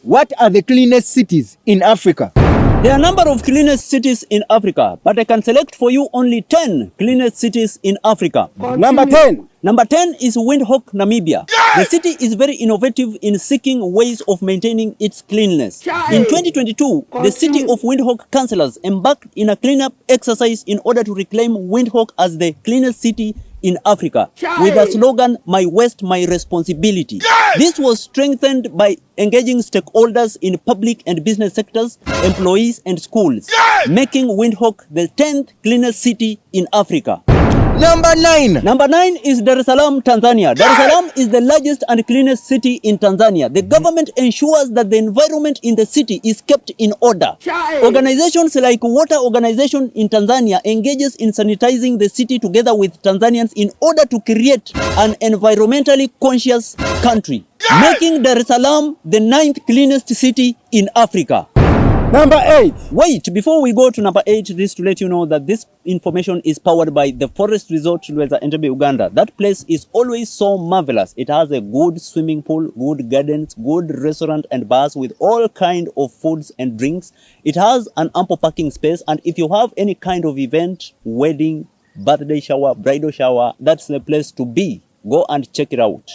What are the cleanest cities in Africa? There are a number of cleanest cities in Africa, but I can select for you only 10 cleanest cities in Africa. Number 10. Number 10 is Windhoek, Namibia. The city is very innovative in seeking ways of maintaining its cleanliness. In 2022, the city of Windhoek councillors embarked in a cleanup exercise in order to reclaim Windhoek as the cleanest city in Africa with the slogan, "My Waste, My Responsibility." This was strengthened by engaging stakeholders in public and business sectors, employees and schools, making Windhoek the 10th cleanest city in Africa. Number 9. Number 9 is Dar es Salaam, Tanzania. Dar es Salaam is the largest and cleanest city in Tanzania. The government ensures that the environment in the city is kept in order. Organizations like Water Organization in Tanzania engages in sanitizing the city together with Tanzanians in order to create an environmentally conscious country, making Dar es Salaam the 9th cleanest city in Africa. Number 8. Wait, before we go to number 8, just to let you know that this information is powered by the Forest Resort Lweza Entebbe, Uganda. That place is always so marvelous. It has a good swimming pool, good gardens, good restaurant and bars with all kind of foods and drinks. It has an ample parking space, and if you have any kind of event, wedding, birthday shower, bridal shower, that's the place to be. Go and check it out.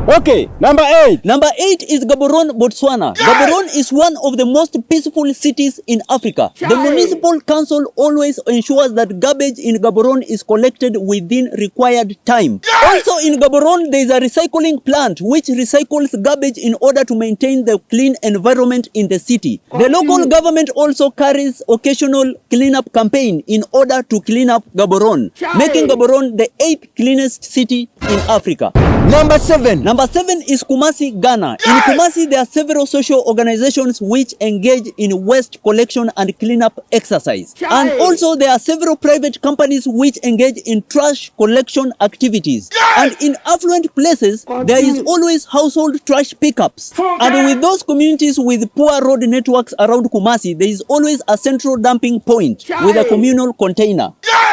Okay, number 8. Number 8 is Gaborone, Botswana. Gaborone is one of the most peaceful cities in Africa. The municipal council always ensures that garbage in Gaborone is collected within required time. Also in Gaborone, there is a recycling plant which recycles garbage in order to maintain the clean environment in the city. The local government also carries occasional cleanup campaign in order to clean up Gaborone, making Gaborone the 8th cleanest city in Africa. Number 7. Number 7 is Kumasi, Ghana. In Kumasi, there are several social organizations which engage in waste collection and cleanup exercise. And also there are several private companies which engage in trash collection activities. And in affluent places, there is always household trash pickups. And with those communities with poor road networks around Kumasi, there is always a central dumping point with a communal container,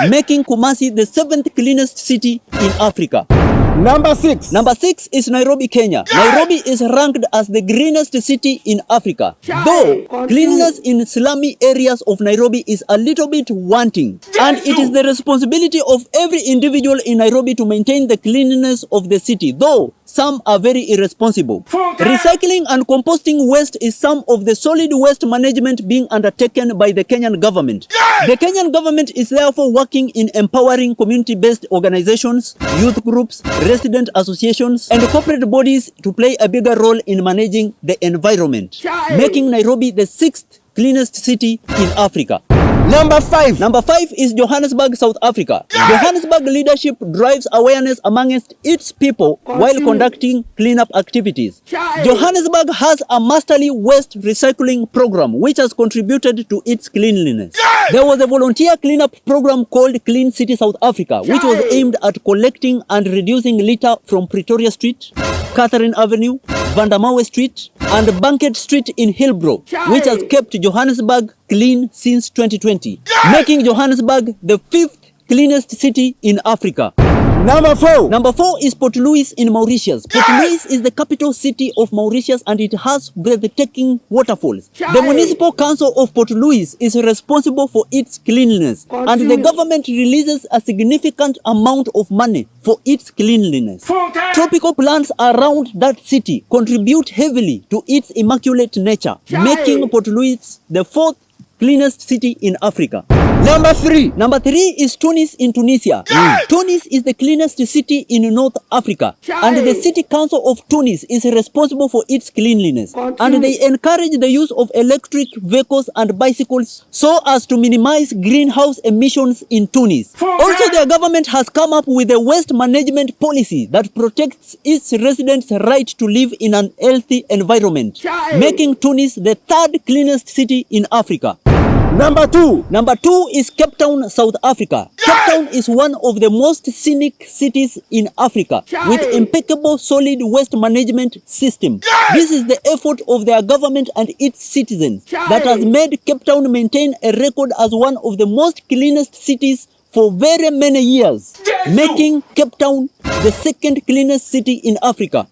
making Kumasi the 7th cleanest city in Africa. Number 6. Number 6 is Nairobi, Kenya. Nairobi is ranked as the greenest city in Africa. Though cleanliness in slummy areas of Nairobi is a little bit wanting. And it is the responsibility of every individual in Nairobi to maintain the cleanliness of the city, though some are very irresponsible. Recycling and composting waste is some of the solid waste management being undertaken by the Kenyan government. The Kenyan government is therefore working in empowering community-based organizations, youth groups, resident associations, and corporate bodies to play a bigger role in managing the environment, making Nairobi the 6th cleanest city in Africa. Number 5. Number 5 is Johannesburg, South Africa. Johannesburg leadership drives awareness amongst its people while conducting cleanup activities. Johannesburg has a masterly waste recycling program which has contributed to its cleanliness. There was a volunteer cleanup program called Clean City South Africa, which was aimed at collecting and reducing litter from Pretoria Street, Catherine Avenue, Vandamawe Street, and Banket Street in Hillbrow, which has kept Johannesburg clean since 2020, making Johannesburg the 5th cleanest city in Africa. Number 4. Number 4 is Port Louis in Mauritius. Port Louis is the capital city of Mauritius and it has breathtaking waterfalls. The municipal council of Port Louis is responsible for its cleanliness and the government releases a significant amount of money for its cleanliness. Tropical plants around that city contribute heavily to its immaculate nature, making Port Louis the 4th cleanest city in Africa. Number 3. Number 3 is Tunis in Tunisia. Tunis is the cleanest city in North Africa. And the city council of Tunis is responsible for its cleanliness. And they encourage the use of electric vehicles and bicycles so as to minimize greenhouse emissions in Tunis. Also, their government has come up with a waste management policy that protects its residents' right to live in an healthy environment, making Tunis the 3rd cleanest city in Africa. Number 2. Number 2 is Cape Town, South Africa. Cape Town is one of the most scenic cities in Africa with impeccable solid waste management system. This is the effort of their government and its citizens that has made Cape Town maintain a record as one of the most cleanest cities for very many years, making Cape Town the 2nd cleanest city in Africa.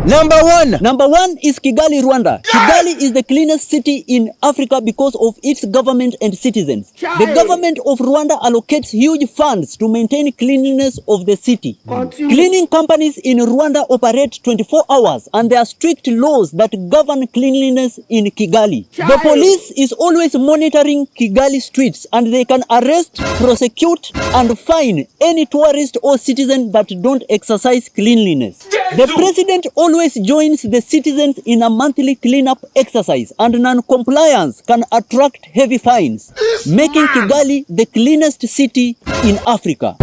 Number 1. Number 1 is Kigali, Rwanda. Kigali is the cleanest city in Africa because of its government and citizens. The government of Rwanda allocates huge funds to maintain cleanliness of the city. Cleaning companies in Rwanda operate 24 hours and there are strict laws that govern cleanliness in Kigali. The police is always monitoring Kigali streets and they can arrest, prosecute and fine any tourist or citizen that don't exercise cleanliness. The president always joins the citizens in a monthly cleanup exercise and non-compliance can attract heavy fines, making Kigali the cleanest city in Africa.